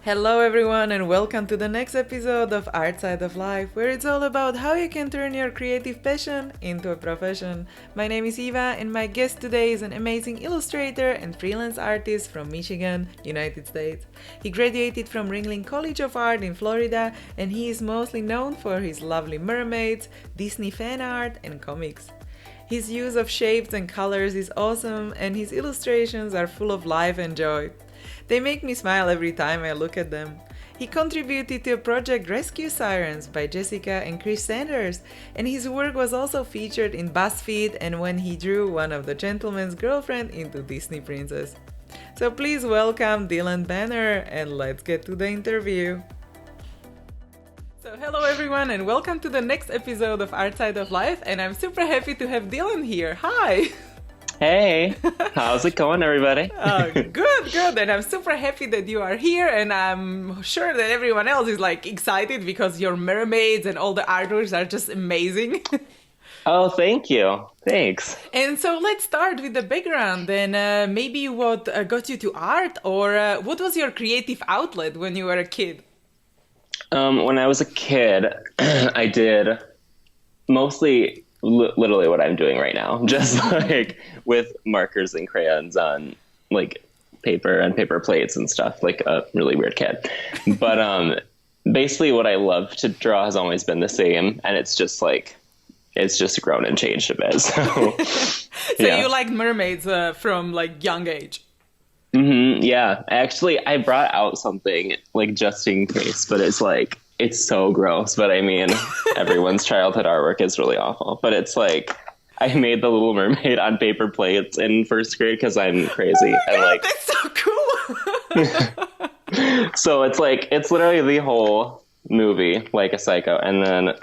Hello, everyone, and welcome to the next episode of Art Side of Life, where it's all about how you can turn your creative passion into a profession. My name is Eva, and my guest today is an amazing illustrator and freelance artist from Michigan, United States. He graduated from Ringling College of Art in Florida, and he is mostly known for his lovely mermaids, Disney fan art, and comics. His use of shapes and colors is awesome, and his illustrations are full of life and joy. They make me smile every time I look at them. He contributed to a project Rescue Sirens by Jessica and Chris Sanders, and his work was also featured in BuzzFeed and when he drew one of the gentleman's girlfriend into Disney Princess. So please welcome Dylan Banner, and let's get to the interview. So hello everyone, and welcome to the next episode of Art Side of Life, and I'm super happy to have Dylan here. Hi! Hey, how's it going, everybody? Good, and I'm super happy that you are here, and I'm sure that everyone else is like excited because your mermaids and all the artworks are just amazing. Oh, thank you. Thanks. And so let's start with the background, and maybe what got you to art, or what was your creative outlet when you were a kid? When I was a kid, I did mostly literally what I'm doing right now, just like with markers and crayons on like paper and paper plates and stuff, like a really weird kid. But basically what I love to draw has always been the same, and it's just grown and changed a bit. So yeah. You like mermaids from like young age? Mm-hmm, yeah, actually I brought out something like just in case, but it's so gross, but I mean, everyone's childhood artwork is really awful. But it's like, I made the Little Mermaid on paper plates in first grade because I'm crazy. Oh my God, that's so cool! So it's literally the whole movie, like a psycho. And then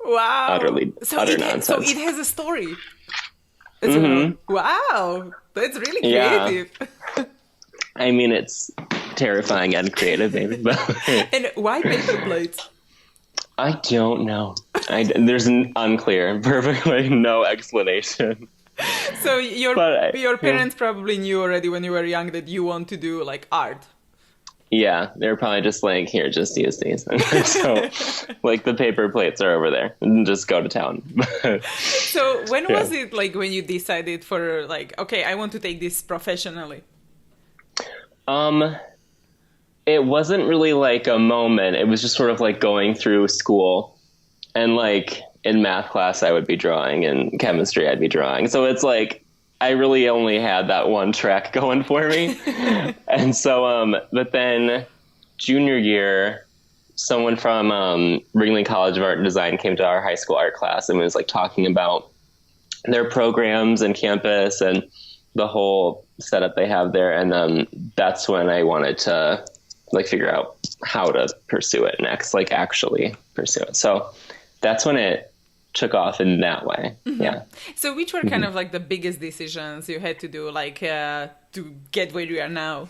Wow. utter nonsense. So it has a story. Mm-hmm. Wow, that's really creative. Yeah. I mean, it's terrifying and creative, maybe. But and why paper plates? I don't know. There's an unclear, perfectly no explanation. So your parents probably knew already when you were young that you want to do like art. Yeah, they're probably just like, here, just use these. So, like, the paper plates are over there. And just go to town. So when was it, like, when you decided for, like, okay, I want to take this professionally? It wasn't really like a moment. It was just sort of like going through school. And, like, in math class, I would be drawing. In chemistry, I'd be drawing. So it's like, I really only had that one track going for me. And so, but then junior year, someone from Ringling College of Art and Design came to our high school art class and was like talking about their programs and campus and the whole setup they have there. And that's when I wanted to like figure out how to pursue it next, like actually pursue it. So that's when it took off in that way. Mm-hmm. Yeah. So which were kind of like the biggest decisions you had to do, like to get where you are now?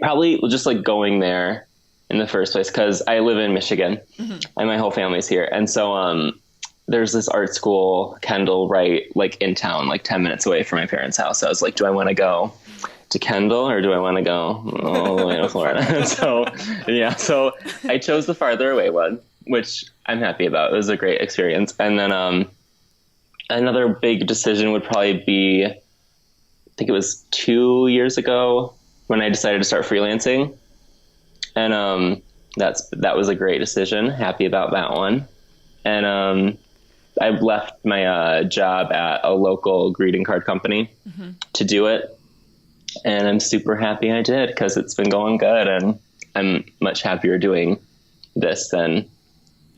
Probably just like going there in the first place, because I live in Michigan and my whole family's here. And so there's this art school, Kendall, right like in town, like 10 minutes away from my parents' house. So I was like, do I want to go to Kendall or do I want to go all the way to Florida? So I chose the farther away one, which I'm happy about. It was a great experience. And then another big decision would probably be, I think it was 2 years ago when I decided to start freelancing. And that was a great decision. Happy about that one. And I left my job at a local greeting card company to do it. And I'm super happy I did, because it's been going good. And I'm much happier doing this than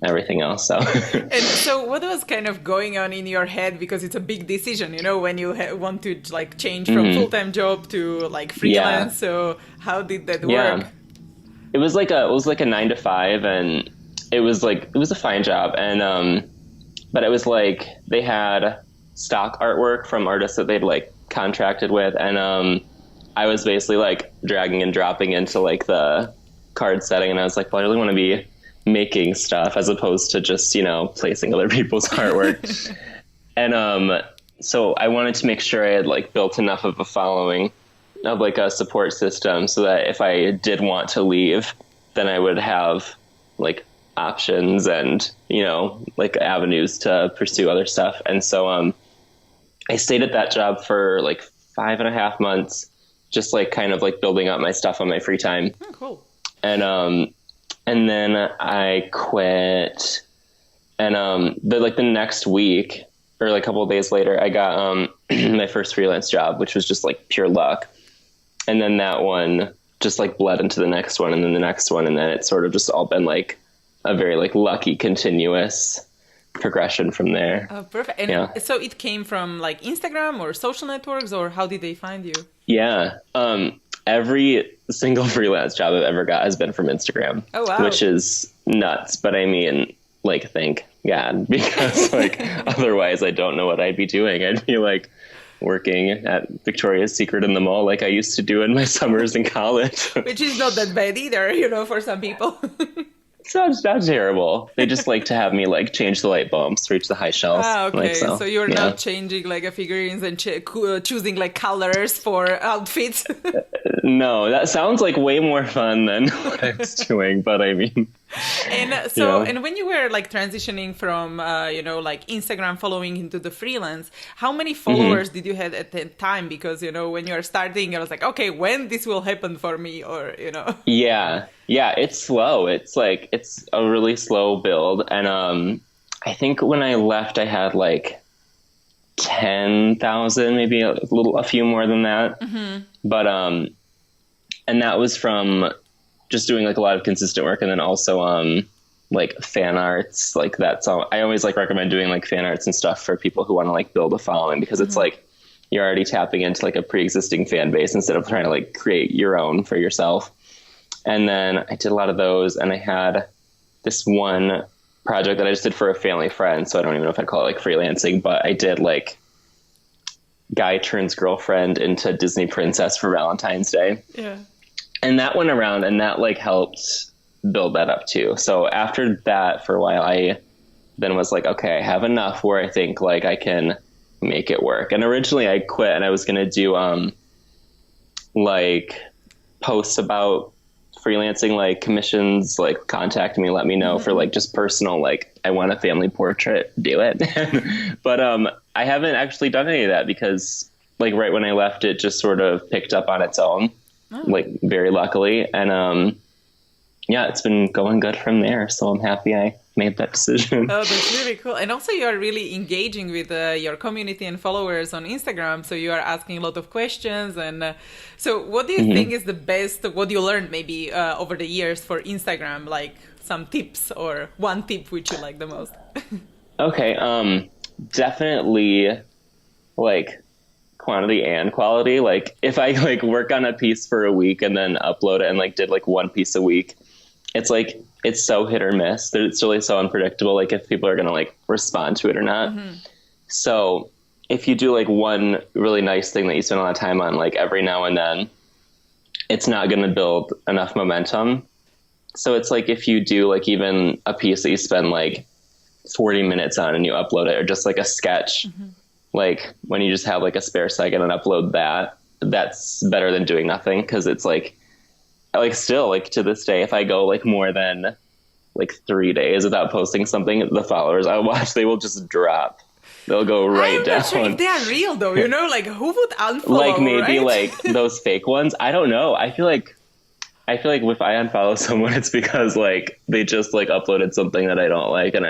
everything else. So And so what was kind of going on in your head, because it's a big decision, you know, when you want to like change from full-time job to like freelance. Yeah. So how did that work? It was like a 9 to 5, and it was a fine job. And but it was like they had stock artwork from artists that they'd like contracted with, and I was basically like dragging and dropping into like the card setting, and I was like, well, I really want to be making stuff as opposed to just, you know, placing other people's artwork. And so I wanted to make sure I had like built enough of a following of like a support system so that if I did want to leave, then I would have like options and, you know, like avenues to pursue other stuff. And so I stayed at that job for like 5.5 months, just like kind of like building up my stuff on my free time. Oh, cool. And then I quit. And the next week or like a couple of days later, I got my first freelance job, which was just like pure luck. And then that one just like bled into the next one and then the next one. And then it's sort of just all been like a very like lucky continuous progression from there. Oh, perfect. And so it came from like Instagram or social networks, or how did they find you? Yeah. Every single freelance job I've ever got has been from Instagram. Oh, wow. Which is nuts. But I mean, like, thank God, because like otherwise I don't know what I'd be doing. I'd be like working at Victoria's Secret in the mall like I used to do in my summers in college. Which is not that bad either, you know, for some people. Sounds not terrible. They just like to have me like change the light bulbs, reach the high shelves. Ah, okay. Like, so you're not changing like a figurines and choosing like colors for outfits. No, that sounds like way more fun than what I was doing. But I mean, and so and when you were like transitioning from you know, like Instagram following into the freelance, how many followers did you have at the time? Because, you know, when you're starting, I was like, okay, when this will happen for me, or, you know. Yeah, it's slow. It's like it's a really slow build, and I think when I left, I had like 10,000, maybe a few more than that. But and that was from just doing like a lot of consistent work, and then also like fan arts. Like that's all. I always like recommend doing like fan arts and stuff for people who want to like build a following, because it's like you're already tapping into like a pre-existing fan base instead of trying to like create your own for yourself. And then I did a lot of those, and I had this one project that I just did for a family friend. So I don't even know if I'd call it like freelancing, but I did like guy turns girlfriend into Disney princess for Valentine's Day. Yeah. And that went around, and that like helped build that up too. So after that, for a while, I then was like, okay, I have enough where I think like I can make it work. And originally I quit, and I was going to do like posts about freelancing, like commissions, like contact me, let me know for like just personal, like I want a family portrait, do it. But I haven't actually done any of that, because like right when I left, it just sort of picked up on its own, like very luckily. And yeah, it's been going good from there. So I'm happy I made that decision. Oh, that's really cool. And also you are really engaging with your community and followers on Instagram. So you are asking a lot of questions. And so what do you think is the best, what you learned maybe over the years for Instagram, like some tips or one tip which you like the most? Okay. Definitely like quantity and quality. Like if I like work on a piece for a week and then upload it and like did like one piece a week, it's like, it's so hit or miss. It's really so unpredictable, like if people are going to like respond to it or not. So if you do like one really nice thing that you spend a lot of time on, like every now and then, it's not going to build enough momentum. So it's like if you do like even a piece that you spend like 40 minutes on and you upload it, or just like a sketch, like when you just have like a spare second and upload that, that's better than doing nothing. Cause it's like still like to this day, if I go like more than like 3 days without posting something, the followers I watch, they will just drop. They'll go right down. I'm not sure if they are real though, you know, like who would unfollow? Like maybe right? like those fake ones. I don't know. I feel like if I unfollow someone, it's because like they just like uploaded something that I don't like, and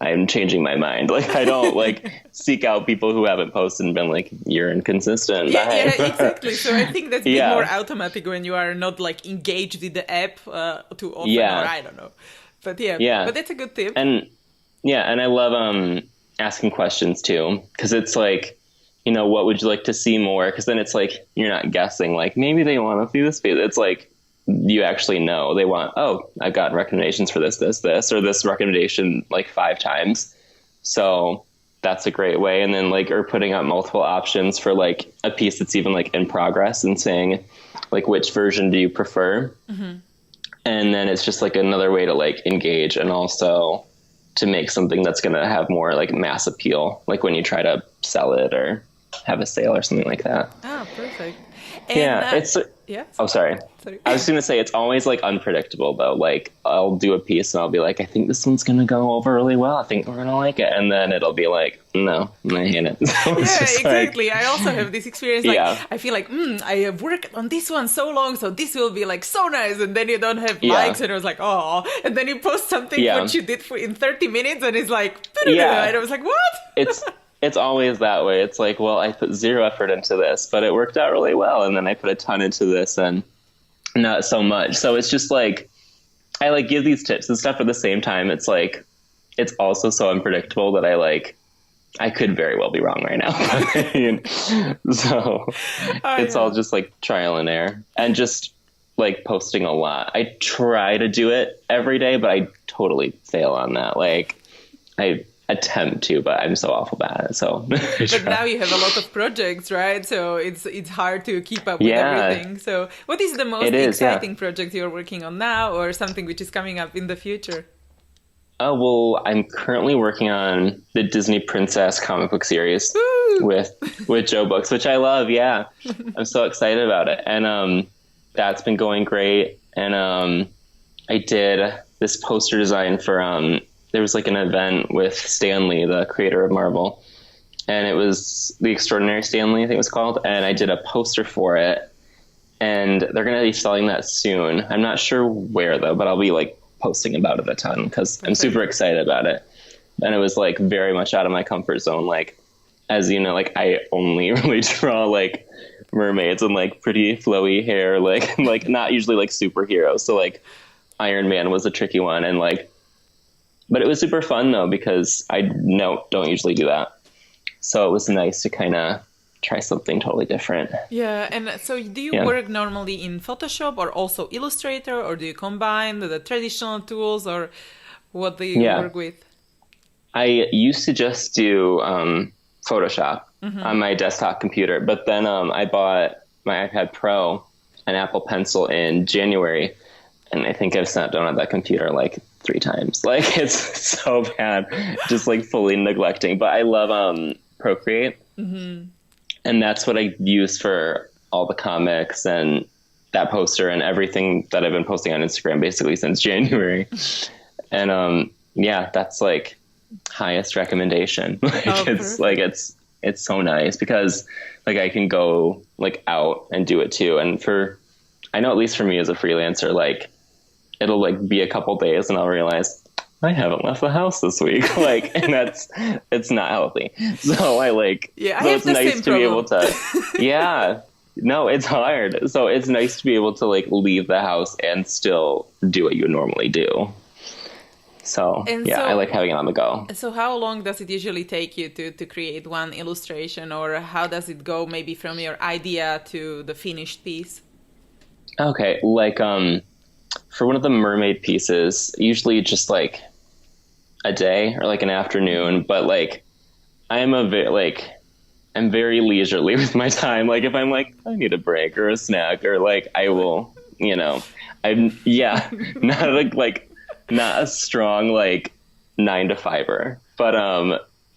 I'm changing my mind. Like I don't like seek out people who haven't posted and been like, you're inconsistent. Yeah, exactly. So I think that's a bit more automatic when you are not like engaged with the app too often, or I don't know. But but that's a good tip. And I love asking questions too, because it's like, you know, what would you like to see more? Because then it's like you're not guessing. Like maybe they want to see this. It's like you actually know they want, oh, I've got recommendations for this, or this recommendation like 5 times. So that's a great way. And then like, or putting out multiple options for like a piece that's even like in progress, and saying like, which version do you prefer? And then it's just like another way to like engage, and also to make something that's going to have more like mass appeal, like when you try to sell it or have a sale or something like that. Ah, perfect. And Yeah, it's yeah, oh sorry. sorry. I was gonna say it's always like unpredictable though. Like I'll do a piece and I'll be like, I think this one's gonna go over really well. I think we're gonna like it, and then it'll be like, no, I hate it. So it's Yeah, just exactly. like, I also have this experience. Like, yeah, I feel like, I have worked on this one so long, so this will be like so nice. And then you don't have yeah, likes, and I was like, oh. And then you post something yeah, what you did for in 30 minutes, and it's like, yeah. and I was like, what? It's it's always that way. It's like, well, I put zero effort into this, but it worked out really well, and then I put a ton into this, and not so much. So it's just like I like give these tips and stuff at the same time. It's like it's also so unpredictable that I could very well be wrong right now. So it's all just like trial and error and just like posting a lot. I try to do it every day, but I totally fail on that. Like I attempt to, but I'm so awful at it. So But now you have a lot of projects, right? So it's hard to keep up with everything. So what is the most exciting project you're working on now, or something which is coming up in the future? Oh, well, I'm currently working on the Disney Princess comic book series with Joe Books, which I love. Yeah, I'm so excited about it, and that's been going great. And I did this poster design for there was like an event with Stan Lee, the creator of Marvel, and it was The Extraordinary Stan Lee, I think it was called, and I did a poster for it, and they're going to be selling that soon. I'm not sure where though, but I'll be like posting about it a ton because I'm super excited about it. And it was like very much out of my comfort zone. Like, as you know, like I only really draw like mermaids and like pretty flowy hair, like not usually like superheroes. So like Iron Man was a tricky one, and like, but it was super fun though because I don't usually do that. So it was nice to kind of try something totally different. Yeah, and so do you work normally in Photoshop or also Illustrator, or do you combine the traditional tools, or what do you work with? I used to just do Photoshop on my desktop computer, but then I bought my iPad Pro, an Apple Pencil in January, and I think I've sat down at that computer like 3 times. Like it's so bad, just like fully neglecting. But I love Procreate. And that's what I use for all the comics and that poster and everything that I've been posting on Instagram basically since January. And that's like highest recommendation. It's so nice because like I can go like out and do it too. And I know at least for me as a freelancer, like it'll like be a couple days and I'll realize I haven't left the house this week. Like, and it's not healthy. So I like, I so have it's the nice same to be able to, no, it's hard. So it's nice to be able to like leave the house and still do what you would normally do. So I like having it on the go. So how long does it usually take you to create one illustration, or how does it go maybe from your idea to the finished piece? Okay. Like, for one of the mermaid pieces, usually just like a day or like an afternoon, but like I'm very leisurely with my time. Like if I'm like, I need a break or a snack, or like I will, not a strong like 9 to 5er, but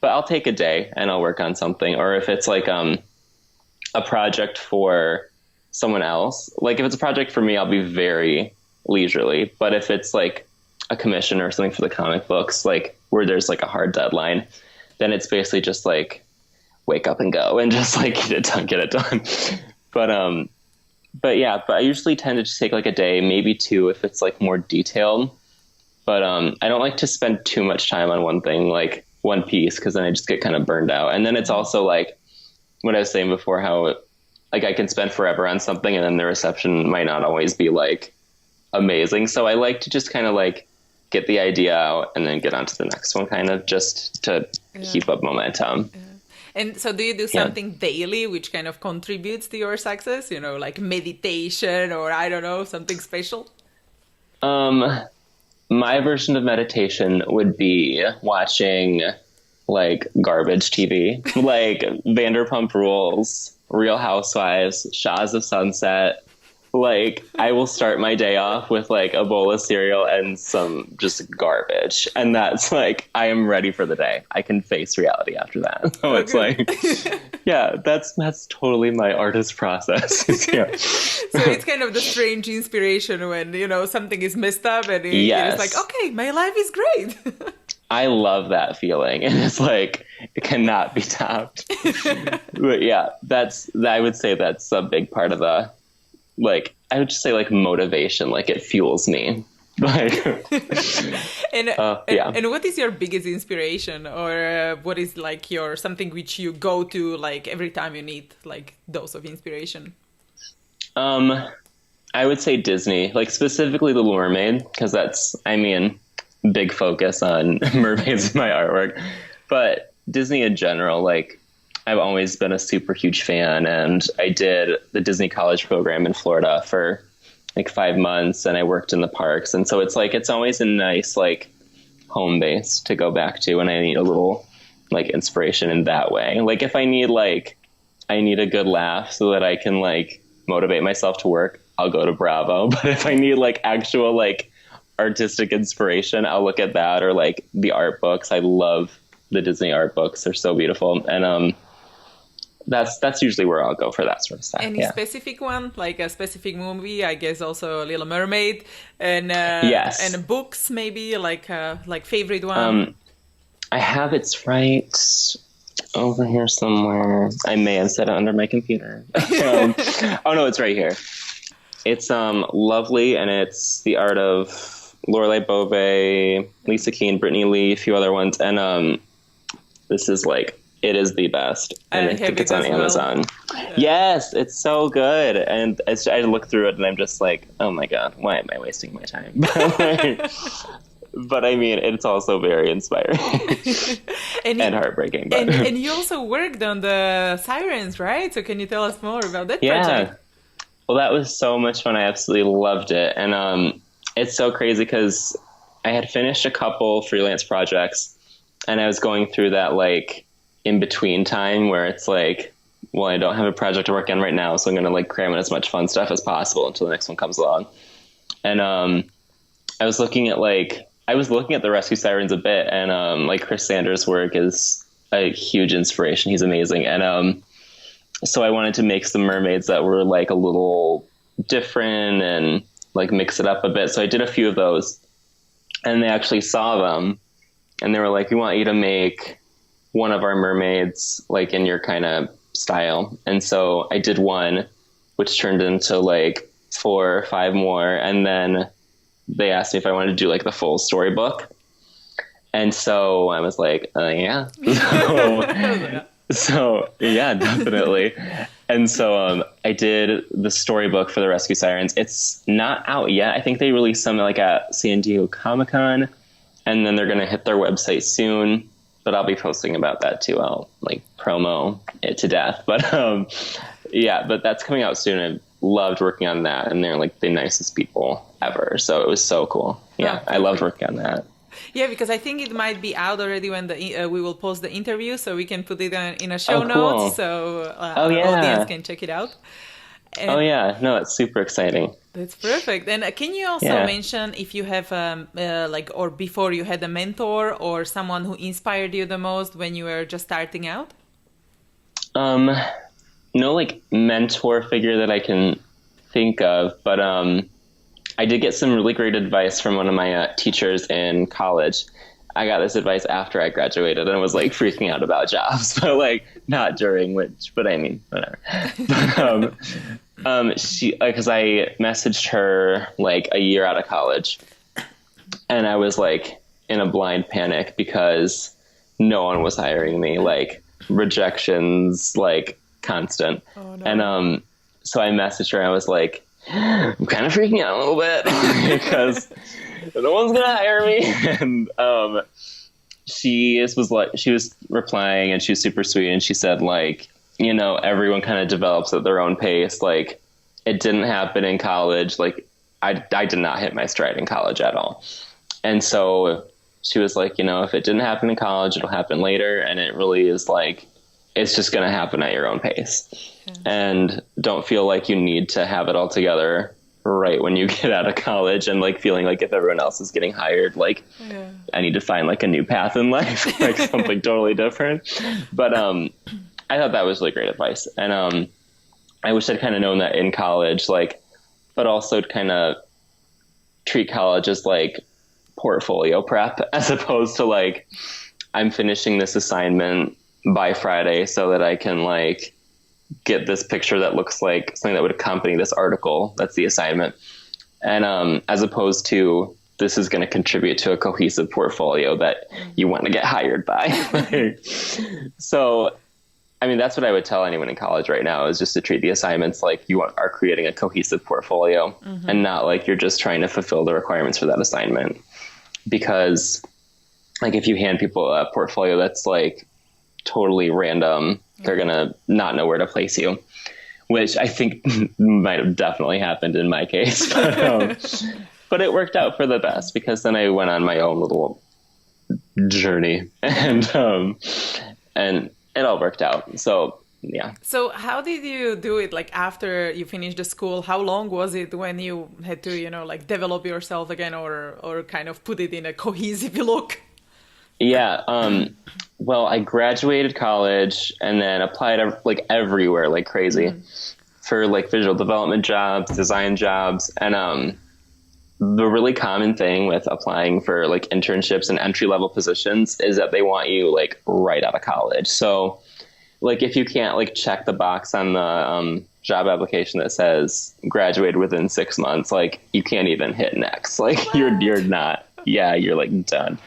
I'll take a day and I'll work on something. Or if it's like a project for someone else, like if it's a project for me, I'll be very leisurely. But if it's like a commission or something for the comic books, like where there's like a hard deadline, then it's basically just like wake up and go and just like get it done. But I usually tend to just take like a day, maybe 2 if it's like more detailed. But I don't like to spend too much time on one thing, like one piece, because then I just get kind of burned out. And then it's also like what I was saying before, how like I can spend forever on something and then the reception might not always be like amazing. So I like to just kind of like get the idea out and then get on to the next one, kind of just to keep up momentum. Yeah. And so do you do something daily which kind of contributes to your success, like meditation or I don't know, something special? My version of meditation would be watching like garbage TV, like Vanderpump Rules, Real Housewives, Shaws of Sunset, Like, I will start my day off with like a bowl of cereal and some just garbage. And that's like, I am ready for the day. I can face reality after that. So it's like, yeah, that's totally my artist process. Yeah. So it's kind of the strange inspiration when, something is messed up and it's like, okay, my life is great. I love that feeling. And it's like, it cannot be topped. But yeah, I would say that's a big part of the, like, I would just say like motivation, like it fuels me. Like, and what is your biggest inspiration, or what is like your something which you go to like every time you need like dose of inspiration? I would say Disney, like specifically The Little Mermaid, because that's, I mean, big focus on mermaids in my artwork, but Disney in general, like I've always been a super huge fan, and I did the Disney college program in Florida for like 5 months, and I worked in the parks. And so it's like, it's always a nice like home base to go back to when I need a little like inspiration in that way. Like if I need a good laugh so that I can like motivate myself to work, I'll go to Bravo. But if I need like actual like artistic inspiration, I'll look at that, or like the art books. I love the Disney art books. They're so beautiful. And that's usually where I'll go for that sort of stuff. Any specific one, like a specific movie? I guess also Little Mermaid, and yes, and books maybe like favorite one. I have it's right over here somewhere. I may have set it under my computer. Oh no, it's right here. It's lovely, and it's the art of Lorelei Bove, Lisa Keen, Brittany Lee, a few other ones, and this is like, it is the best, and I think it's on Amazon. Well. Yes, it's so good, and I look through it and I'm just like, oh my god, why am I wasting my time? But I mean, it's also very inspiring and heartbreaking. But. And you also worked on the Sirens, right? So can you tell us more about that project? Well, that was so much fun. I absolutely loved it, and it's so crazy because I had finished a couple freelance projects, and I was going through that like in between time where it's like, well, I don't have a project to work on right now, so I'm going to like cram in as much fun stuff as possible until the next one comes along. And I was looking at the Rescue Sirens a bit, and like Chris Sanders' work is a huge inspiration. He's amazing. And so I wanted to make some mermaids that were like a little different and like mix it up a bit. So I did a few of those, and they actually saw them, and they were like, we want you to make one of our mermaids like in your kind of style. And so I did one, which turned into like 4 or 5 more. And then they asked me if I wanted to do like the full storybook. And so I was like, yeah. So yeah, definitely. And so I did the storybook for the Rescue Sirens. It's not out yet. I think they released some like at San Diego Comic-Con, and then they're going to hit their website soon. But I'll be posting about that too. I'll like promo it to death. But yeah, but that's coming out soon. I loved working on that, and they're like the nicest people ever. So it was so cool. Yeah, I loved working on that. Yeah, because I think it might be out already when we will post the interview, so we can put it in a show notes, so our audience can check it out. And no, it's super exciting. That's perfect. And can you also mention if you have or before you had a mentor or someone who inspired you the most when you were just starting out? No, like mentor figure that I can think of, but I did get some really great advice from one of my teachers in college. I got this advice after I graduated and was like freaking out about jobs, but like not during, but I mean, whatever. But she, because I messaged her like a year out of college, and I was like in a blind panic because no one was hiring me, like rejections, like constant. Oh, no. And so I messaged her and I was like, I'm kind of freaking out a little bit because no one's gonna hire me. And she was replying, and she was super sweet, and she said like, you know, everyone kind of develops at their own pace. Like, it didn't happen in college. Like, I did not hit my stride in college at all. And so she was like, you know, if it didn't happen in college, it'll happen later. And it really is like, it's just going to happen at your own pace. And don't feel like you need to have it all together right when you get out of college, and like feeling like if everyone else is getting hired, like I need to find like a new path in life, like something totally different. But I thought that was really great advice. And I wish I'd kind of known that in college, like, but also kind of treat college as like portfolio prep, as opposed to like, I'm finishing this assignment by Friday so that I can like get this picture that looks like something that would accompany this article. That's the assignment. And as opposed to, this is going to contribute to a cohesive portfolio that you want to get hired by. So, I mean, that's what I would tell anyone in college right now, is just to treat the assignments like you are creating a cohesive portfolio, and not like you're just trying to fulfill the requirements for that assignment. Because like if you hand people a portfolio that's like totally random, they're going to not know where to place you, which I think might have definitely happened in my case. But it worked out for the best, because then I went on my own little journey, and it all worked out. So, yeah. So how did you do it? Like after you finished the school, how long was it when you had to, you know, like develop yourself again, or kind of put it in a cohesive look? Yeah. Well, I graduated college and then applied like everywhere like crazy for like visual development jobs, design jobs. And the really common thing with applying for like internships and entry level positions is that they want you like right out of college. So like if you can't like check the box on the job application that says graduated within 6 months, like you can't even hit next. Like you're not, you're like done.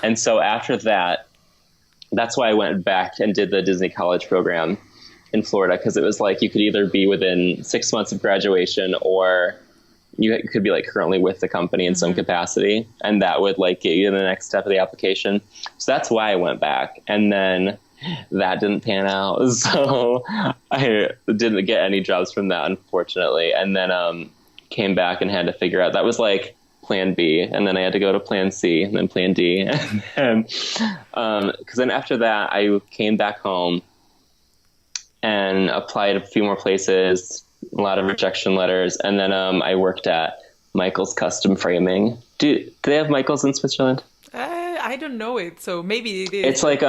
And so after that, that's why I went back and did the Disney College program in Florida, because it was like you could either be within 6 months of graduation, or you could be like currently with the company in some capacity, and that would like get you to the next step of the application. So that's why I went back. And then that didn't pan out. So I didn't get any jobs from that, unfortunately. And then came back and had to figure out, that was like plan B, and then I had to go to plan C, and then plan D. And then, cause then after that I came back home and applied a few more places, a lot of rejection letters. And then, I worked at Michael's Custom Framing. Do they have Michael's in Switzerland? I don't know it, so maybe it is. It's like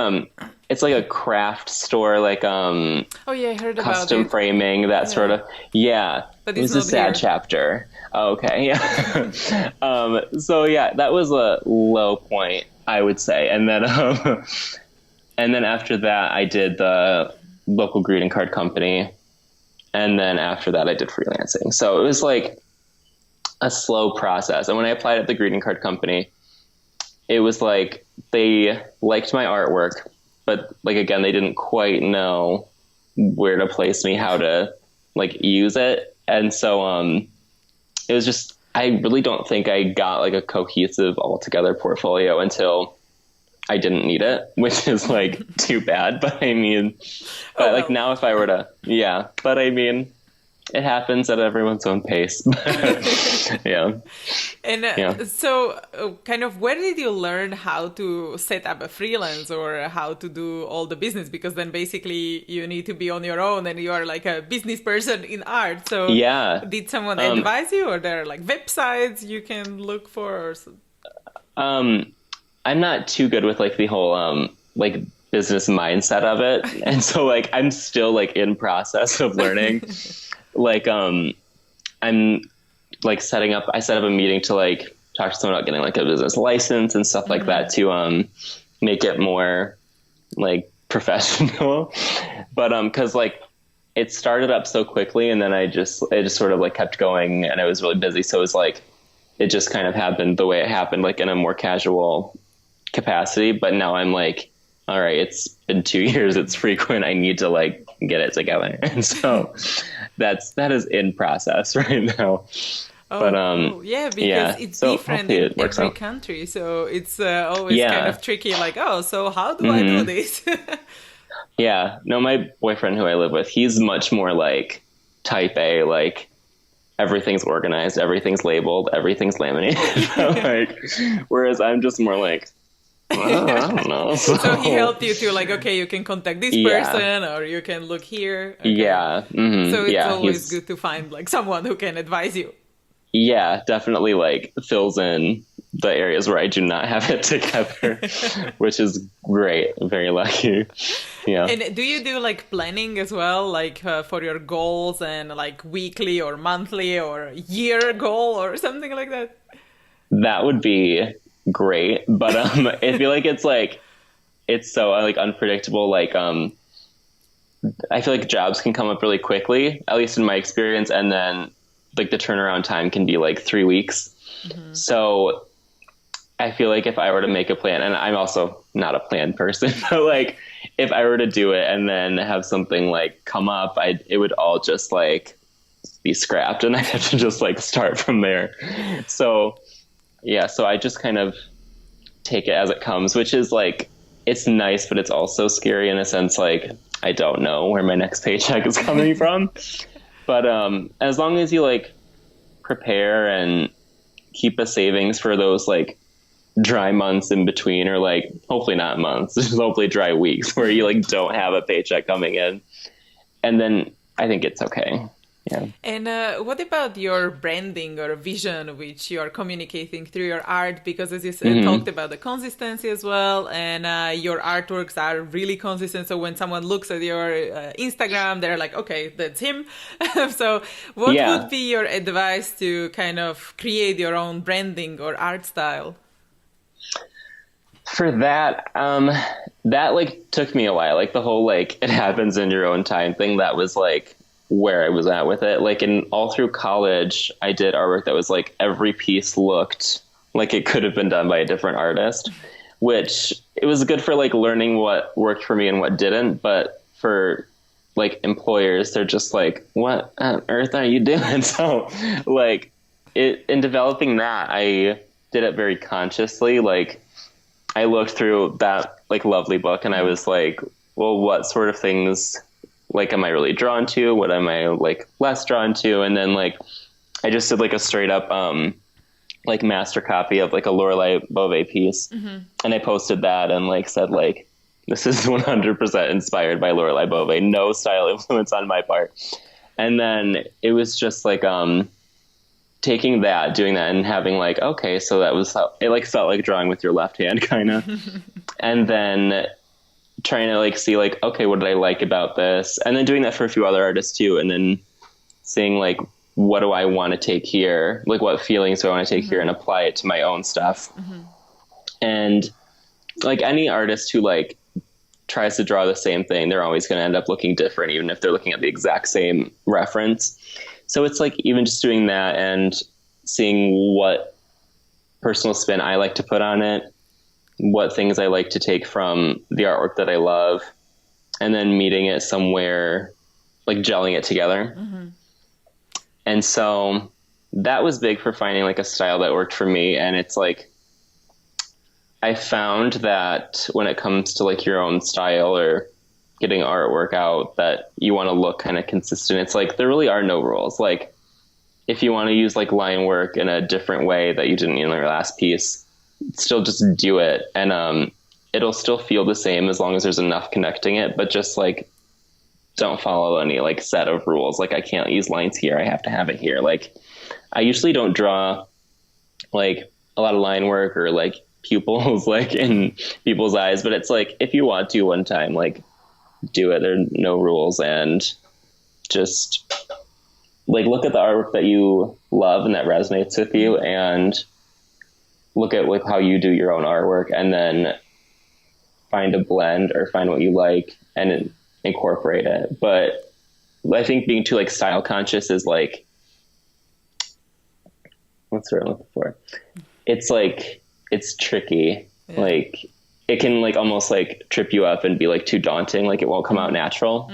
a craft store, like, oh yeah, I heard about it. Custom framing, that sort of, but it was a sad chapter. Oh, okay. Yeah. So yeah, that was a low point, I would say. And then, and then after that I did the local greeting card company. And then after that I did freelancing. So it was like a slow process. And when I applied at the greeting card company, it was like they liked my artwork, but like, again, they didn't quite know where to place me, how to like use it. And so, it was just, I really don't think I got like a cohesive altogether portfolio until I didn't need it, which is like too bad. But I mean, like now if I were to, but I mean, it happens at everyone's own pace. Yeah. And so kind of where did you learn how to set up a freelance or how to do all the business? Because then basically you need to be on your own and you are like a business person in art. So did someone advise you, or there are like websites you can look for? Or I'm not too good with like the whole like business mindset of it. And so like I'm still like in process of learning. Like, I'm like I set up a meeting to like talk to someone about getting like a business license and stuff like that to, make it more like professional. But, cause like it started up so quickly, and then it just sort of like kept going, and I was really busy. So it was like, it just kind of happened the way it happened, like in a more casual capacity. But now I'm like, all right, it's been 2 years. It's frequent. I need to like get it together. And so that is in process right now. But because it's different in every country. So it's always kind of tricky. Like, so how do I do this? Yeah. No, my boyfriend who I live with, he's much more like type A, like everything's organized, everything's labeled, everything's laminated. Like, whereas I'm just more like, I don't know. So he helped you to like, okay, you can contact this Yeah. person or you can look here. Okay. Yeah. So it's Yeah. always good to find like someone who can advise you. Yeah, definitely like fills in the areas where I do not have it together, which is great. Very lucky. Yeah. And do you do like planning as well, like for your goals and like weekly or monthly or year goal or something like that? That would be great. But I feel like it's so like unpredictable. Like I feel like jobs can come up really quickly, at least in my experience, and then like the turnaround time can be like 3 weeks. So I feel like if I were to make a plan, and I'm also not a plan person, but like if I were to do it and then have something like come up, it would all just like be scrapped and I have to just like start from there. So yeah, so I just kind of take it as it comes, which is like, it's nice, but it's also scary in a sense, like I don't know where my next paycheck is coming from. But as long as you like prepare and keep a savings for those like dry months in between, or like hopefully not months, hopefully dry weeks where you like don't have a paycheck coming in, and then I think it's okay. Yeah. And what about your branding or vision, which you are communicating through your art? Because as you said, talked about the consistency as well, and your artworks are really consistent. So when someone looks at your Instagram, they're like, okay, that's him. So what Yeah. would be your advice to kind of create your own branding or art style? For that, that like took me a while. Like the whole like it happens in your own time thing. That was like where I was at with it. Like in all through college, I did artwork that was like every piece looked like it could have been done by a different artist, which it was good for like learning what worked for me and what didn't. But for like employers, they're just like, what on earth are you doing? So like in developing that, I did it very consciously. Like I looked through that like lovely book and I was like, well, what sort of things like am I really drawn to? What am I like less drawn to? And then like I just did like a straight up like master copy of like a Lorelei Bove piece, and I posted that and like said like this is 100% inspired by Lorelei Bove, no style influence on my part. And then it was just like taking that, doing that, and having like, okay, so that was how it like felt like drawing with your left hand kind of. And then trying to like see like, okay, what did I like about this? And then doing that for a few other artists too. And then seeing like, what do I want to take here? Like what feelings do I want to take here and apply it to my own stuff? And like any artist who like tries to draw the same thing, they're always going to end up looking different, even if they're looking at the exact same reference. So it's like even just doing that and seeing what personal spin I like to put on it, what things I like to take from the artwork that I love, and then meeting it somewhere, like gelling it together. And so that was big for finding like a style that worked for me. And it's like, I found that when it comes to like your own style or getting artwork out, that you want to look kind of consistent. It's like, there really are no rules. Like if you want to use like line work in a different way that you didn't in your last piece, still just do it. And it'll still feel the same as long as there's enough connecting it, but just like, don't follow any like set of rules. Like I can't use lines here. I have to have it here. Like I usually don't draw like a lot of line work or like pupils like in people's eyes, but it's like, if you want to one time, like do it. There are no rules, and just like look at the artwork that you love and that resonates with you, and look at like how you do your own artwork, and then find a blend or find what you like and incorporate it. But I think being too like style conscious is like, what's the word I'm looking for? It's like, it's tricky. Yeah. Like it can like almost like trip you up and be like too daunting. Like it won't come out natural.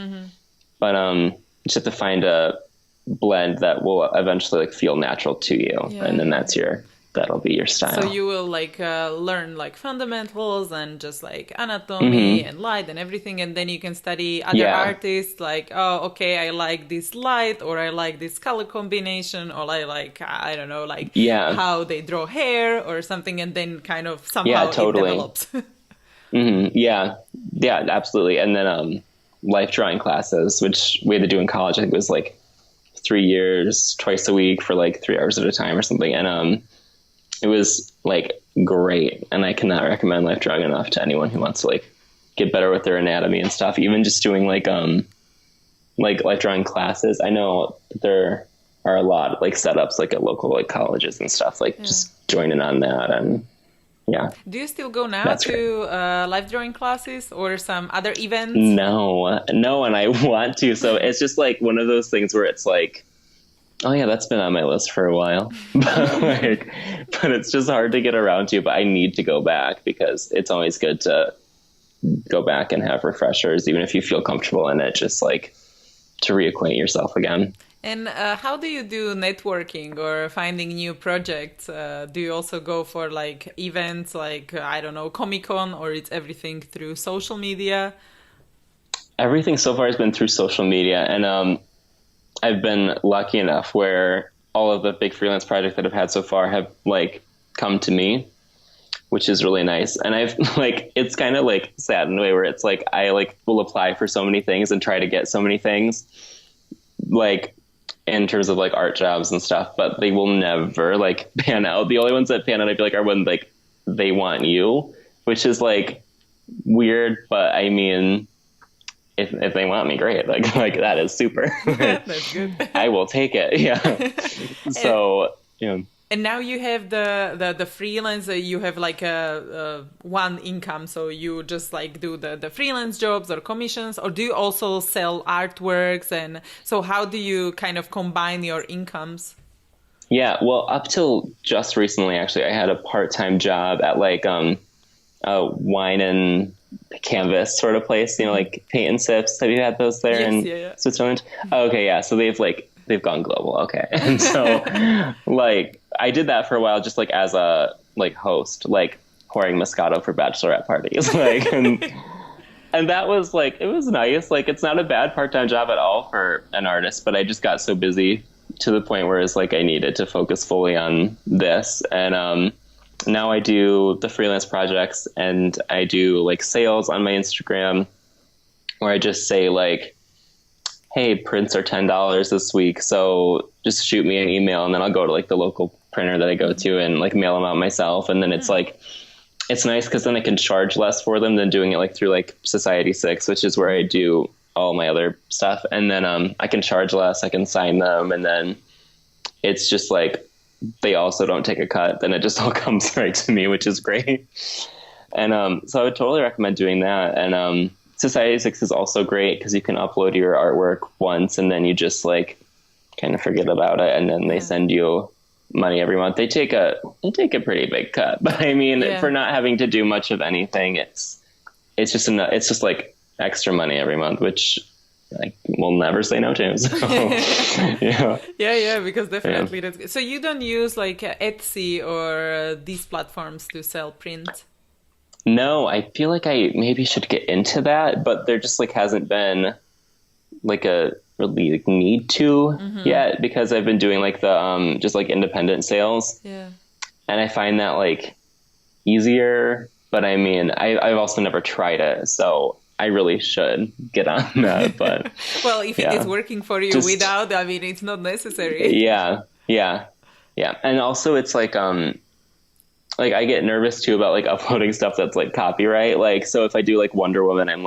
But you just have to find a blend that will eventually like feel natural to you. Yeah. And then that's your that'll be your style. So you will like learn like fundamentals and just like anatomy and light and everything, and then you can study other artists. Like, oh, okay, I like this light, or I like this color combination, or I like I don't know, like how they draw hair or something, and then kind of somehow it develops. Yeah, absolutely. And then life drawing classes, which we had to do in college. I think it was like 3 years, twice a week for like 3 hours at a time or something, and it was like great, and I cannot recommend life drawing enough to anyone who wants to like get better with their anatomy and stuff. Even just doing like life drawing classes. I know there are a lot of like setups like at local like colleges and stuff, like just joining on that. And do you still go now to life drawing classes or some other events? No, and I want to. So it's just like one of those things where it's like, oh yeah, that's been on my list for a while, but it's just hard to get around to. But I need to go back because it's always good to go back and have refreshers, even if you feel comfortable in it, just like to reacquaint yourself again. And how do you do networking or finding new projects? Do you also go for like events like, I don't know, Comic-Con, or it's everything through social media? Everything so far has been through social media, and I've been lucky enough where all of the big freelance projects that I've had so far have like come to me, which is really nice. And I've like, it's kind of like sad in a way where it's like, I like will apply for so many things and try to get so many things like in terms of like art jobs and stuff, but they will never like pan out. The only ones that pan out, I feel like, are when like they want you, which is like weird, but I mean, if they want me, great. Like that is super. That's good. I will take it. Yeah. So, yeah. And now you have the freelance. You have like a one income, so you just like do the freelance jobs or commissions, or do you also sell artworks? And so how do you kind of combine your incomes? Yeah, well, up till just recently, actually, I had a part-time job at like a wine and canvas sort of place, you know, like paint and sips. Have you had those there in Switzerland? Oh, okay, yeah. So they've gone global. Okay. And so like I did that for a while, just like as a like host, like pouring Moscato for bachelorette parties. Like, and that was like, it was nice. Like, it's not a bad part-time job at all for an artist, but I just got so busy to the point where it's like, I needed to focus fully on this. And, now I do the freelance projects, and I do like sales on my Instagram where I just say like, hey, prints are $10 this week, so just shoot me an email, and then I'll go to like the local printer that I go to and like mail them out myself. And then it's like, it's nice because then I can charge less for them than doing it like through like Society 6, which is where I do all my other stuff. And then I can charge less, I can sign them, and then it's just like, they also don't take a cut, then it just all comes right to me, which is great. And so I would totally recommend doing that. And Society 6 is also great because you can upload your artwork once, and then you just like kind of forget about it, and then they send you money every month. They take a pretty big cut, but I mean, for not having to do much of anything, it's just like extra money every month, which I will never say no to. So, yeah, because definitely that's good. So you don't use like Etsy or these platforms to sell print? No, I feel like I maybe should get into that, but there just like hasn't been like a really like, need to yet, because I've been doing like the just like independent sales. Yeah. And I find that like easier, but I mean, I've also never tried it, so I really should get on that. But well, if it is working for you without, I mean, it's not necessary. Yeah. And also it's like I get nervous too about like uploading stuff that's like copyright. Like, so if I do like Wonder Woman, I'm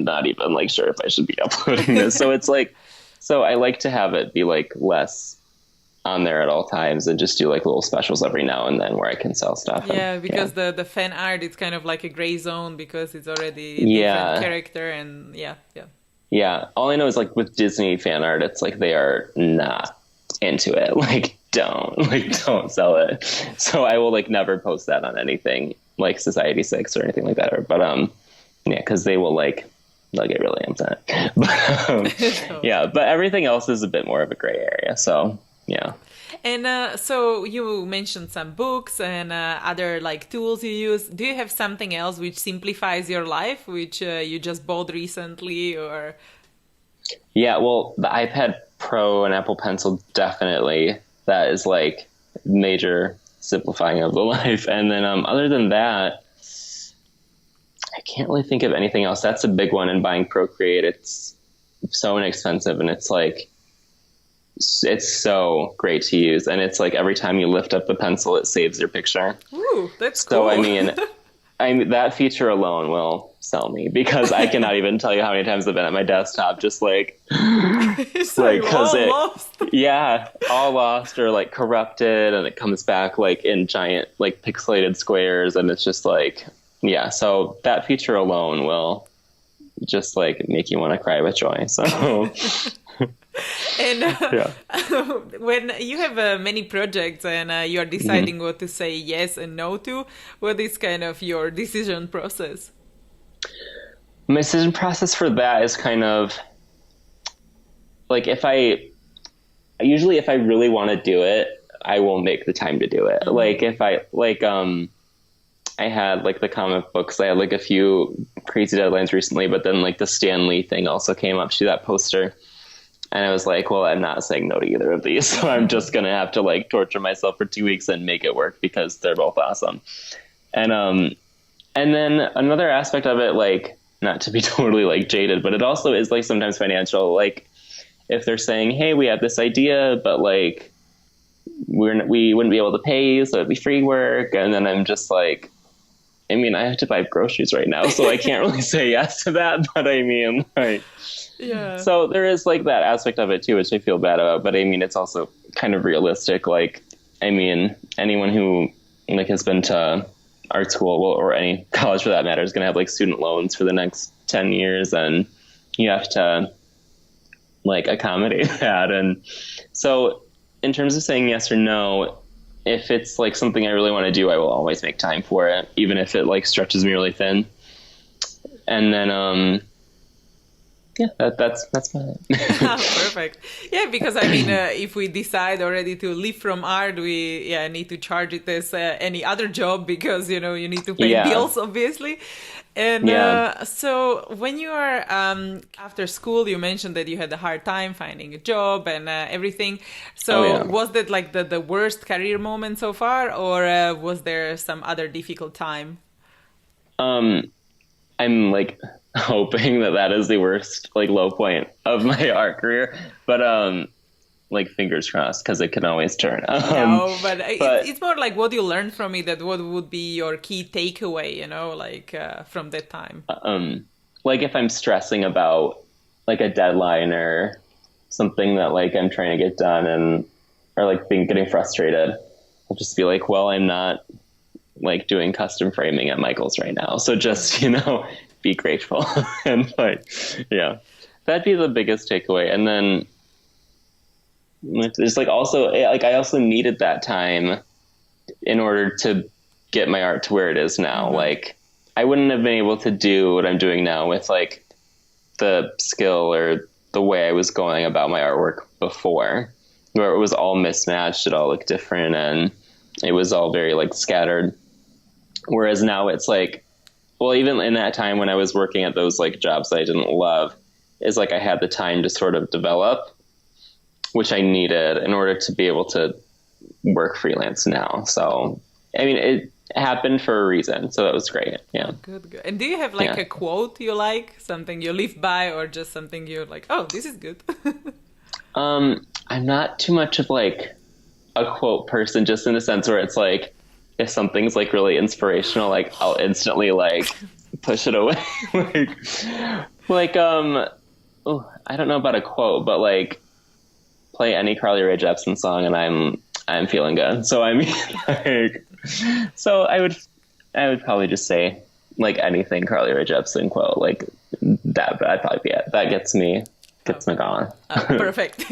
not even like sure if I should be uploading this. So it's like, so I like to have it be like less on there at all times and just do like little specials every now and then where I can sell stuff. Yeah, because the fan art, it's kind of like a gray zone because it's already a different character, and yeah. All I know is like with Disney fan art, it's like they are not into it. Like don't sell it. So I will like never post that on anything like Society 6 or anything like that. But yeah, because they'll get really upset. But but everything else is a bit more of a gray area. So yeah. And so you mentioned some books and other like tools you use. Do you have something else which simplifies your life, which you just bought recently, or? Yeah, well, the iPad Pro and Apple Pencil, definitely. That is like major simplifying of the life. And then other than that, I can't really think of anything else. That's a big one in buying Procreate. It's so inexpensive, and it's so great to use. And it's like every time you lift up the pencil, it saves your picture. Ooh, that's So cool. I mean, that feature alone will sell me, because I cannot even tell you how many times I've been at my desktop, just like, So you all lost. yeah, all lost or like corrupted, and it comes back like in giant, like pixelated squares. And it's just like, yeah, so that feature alone will just like make you want to cry with joy. So And yeah. when you have many projects and you are deciding what to say yes and no to, what is kind of your decision process? My decision process for that is kind of like, usually if I really want to do it, I will make the time to do it. Like if I had like the comic books, I had like a few crazy deadlines recently, but then like the Stan Lee thing also came up to that poster. And I was like, well, I'm not saying no to either of these. So I'm just going to have to like torture myself for 2 weeks and make it work, because they're both awesome. And then another aspect of it, like, not to be totally like jaded, but it also is like sometimes financial. Like if they're saying, hey, we have this idea, but like we wouldn't be able to pay you, so it'd be free work. And then I'm just like, I mean, I have to buy groceries right now, so I can't really say yes to that. But I mean, like, Yeah. so there is like that aspect of it too, which I feel bad about. But I mean, it's also kind of realistic. Like, I mean, anyone who like has been to art school, well, or any college for that matter, is going to have like student loans for the next 10 years. And you have to like accommodate that. And so in terms of saying yes or no, if it's like something I really want to do, I will always make time for it, even if it like stretches me really thin. And then, yeah, that's about it. Perfect. Yeah, because I mean, if we decide already to live from art, we need to charge it as any other job, because you need to pay bills, obviously. And so when you are after school, you mentioned that you had a hard time finding a job and everything. So was that like the worst career moment so far, or was there some other difficult time? I'm like hoping that is the worst like low point of my art career, but like fingers crossed, because it can always turn. No, but it's more like what you learned from it. That what would be your key takeaway, like from that time. Like if I'm stressing about like a deadline or something that like I'm trying to get done, and or like getting frustrated, I'll just be like, well, I'm not like doing custom framing at Michael's right now, so just be grateful. And like, yeah, that'd be the biggest takeaway. And then there's like also like I also needed that time in order to get my art to where it is now. Like I wouldn't have been able to do what I'm doing now with like the skill or the way I was going about my artwork before, where it was all mismatched, it all looked different, and it was all very like scattered. Whereas now it's like, well, even in that time when I was working at those like jobs that I didn't love, is like I had the time to sort of develop, which I needed in order to be able to work freelance now. So, I mean, it happened for a reason. So that was great. Yeah. Good. And do you have like a quote you like, something you live by, or just something you're like, oh, this is good? I'm not too much of like a quote person, just in the sense where it's like, if something's like really inspirational, like I'll instantly like push it away. Oh, I don't know about a quote, but like play any Carly Rae Jepsen song and I'm feeling good. So I mean, like, so I would probably just say like anything Carly Rae Jepsen quote, like that. That'd probably be it. That gets me going. Perfect.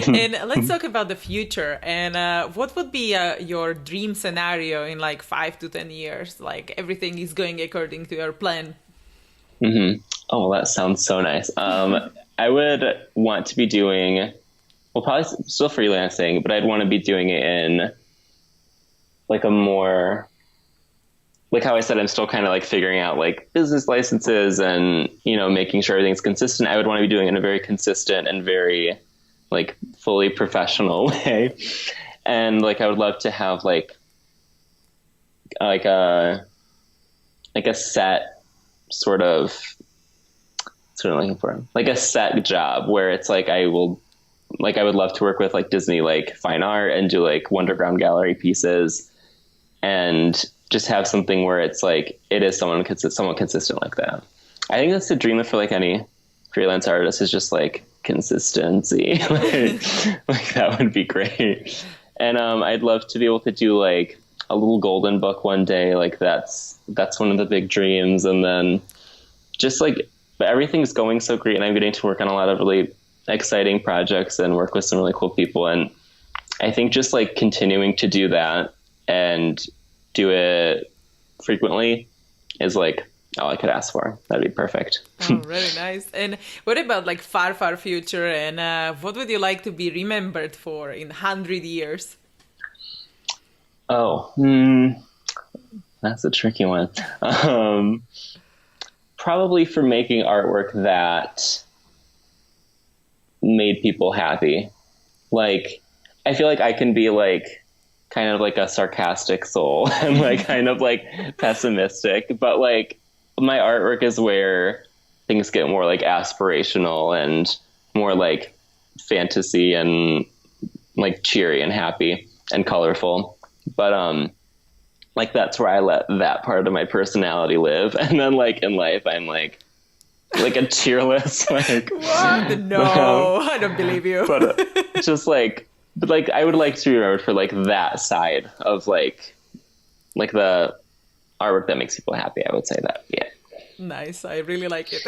And let's talk about the future. And what would be your dream scenario in like 5 to 10 years? Like everything is going according to your plan. Mm-hmm. Oh, well, that sounds so nice. I would want to be doing well, probably still freelancing, but I'd want to be doing it in like a more, like how I said, I'm still kind of like figuring out like business licenses and, making sure everything's consistent. I would want to be doing it in a very consistent and very like fully professional way. And like, I would love to have like a set sort of looking for, like a set job where it's like, I would love to work with like Disney, like fine art, and do like Wonderground gallery pieces, and just have something where it's like, it is somewhat consistent like that. I think that's the dream for like any freelance artist, is just like consistency. like that would be great. And I'd love to be able to do like a little golden book one day. Like that's one of the big dreams. And then just like, but everything's going so great, and I'm getting to work on a lot of really exciting projects and work with some really cool people. And I think just like continuing to do that and do it frequently is like all I could ask for. That'd be perfect. Oh, really nice. And what about like far, far future? And what would you like to be remembered for in 100 years? Oh, that's a tricky one. Probably for making artwork that made people happy. Like, I feel like I can be like kind of like a sarcastic soul and like kind of like pessimistic, but like my artwork is where things get more like aspirational and more like fantasy and like cheery and happy and colorful. But like that's where I let that part of my personality live. And then like in life, I'm like a cheerless, like what? No, I don't believe you. But I would like to be remembered for like that side of like the artwork that makes people happy. I would say that. Yeah. Nice. I really like it.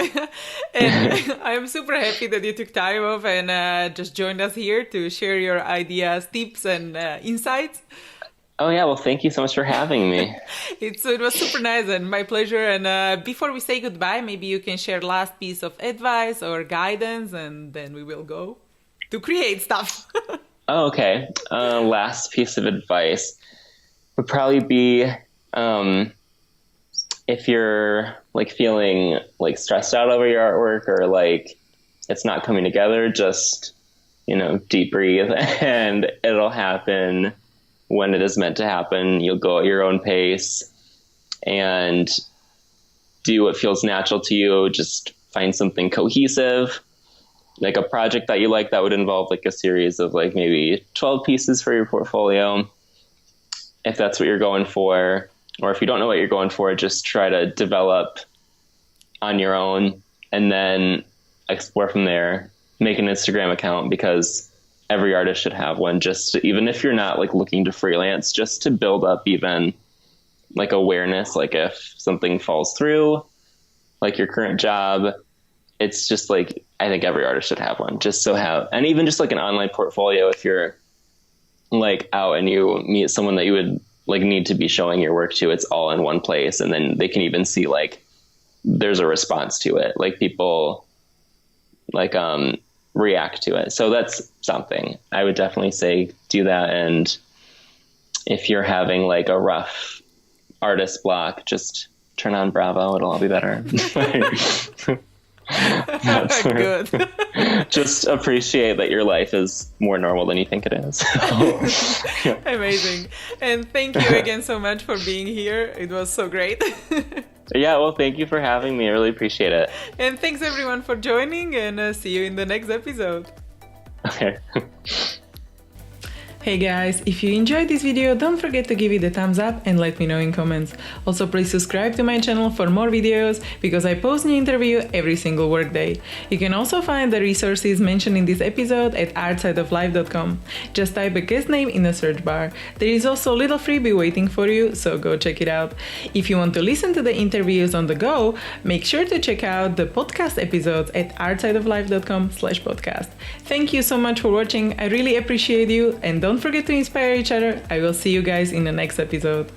And I'm super happy that you took time off and just joined us here to share your ideas, tips, and insights. Oh, yeah. Well, thank you so much for having me. It was super nice and my pleasure. And before we say goodbye, maybe you can share last piece of advice or guidance, and then we will go to create stuff. Oh, okay. Last piece of advice would probably be if you're like feeling like stressed out over your artwork or like it's not coming together, just, deep breathe and it'll happen when it is meant to happen. You'll go at your own pace and do what feels natural to you. Just find something cohesive, like a project that you like that would involve like a series of like maybe 12 pieces for your portfolio, if that's what you're going for. Or if you don't know what you're going for, just try to develop on your own and then explore from there. Make an Instagram account, because every artist should have one, just to, even if you're not like looking to freelance, just to build up even like awareness. Like if something falls through, like your current job, it's just like, I think every artist should have one, and even just like an online portfolio. If you're like out and you meet someone that you would like need to be showing your work to, it's all in one place. And then they can even see like there's a response to it. Like people like react to it. So that's something I would definitely say, do that. And if you're having like a rough artist block, just turn on Bravo. It'll all be better. Good. Just appreciate that your life is more normal than you think it is. Yeah. Amazing. And thank you again so much for being here. It was so great. Yeah, well, thank you for having me. I really appreciate it. And thanks everyone for joining, and see you in the next episode. Okay. Hey guys, if you enjoyed this video, don't forget to give it a thumbs up and let me know in comments. Also, please subscribe to my channel for more videos, because I post new interview every single workday. You can also find the resources mentioned in this episode at artsideoflife.com. Just type a guest name in the search bar. There is also a little freebie waiting for you, so go check it out. If you want to listen to the interviews on the go, make sure to check out the podcast episodes at artsideoflife.com/podcast. Thank you so much for watching. I really appreciate you, and don't forget to inspire each other. I will see you guys in the next episode.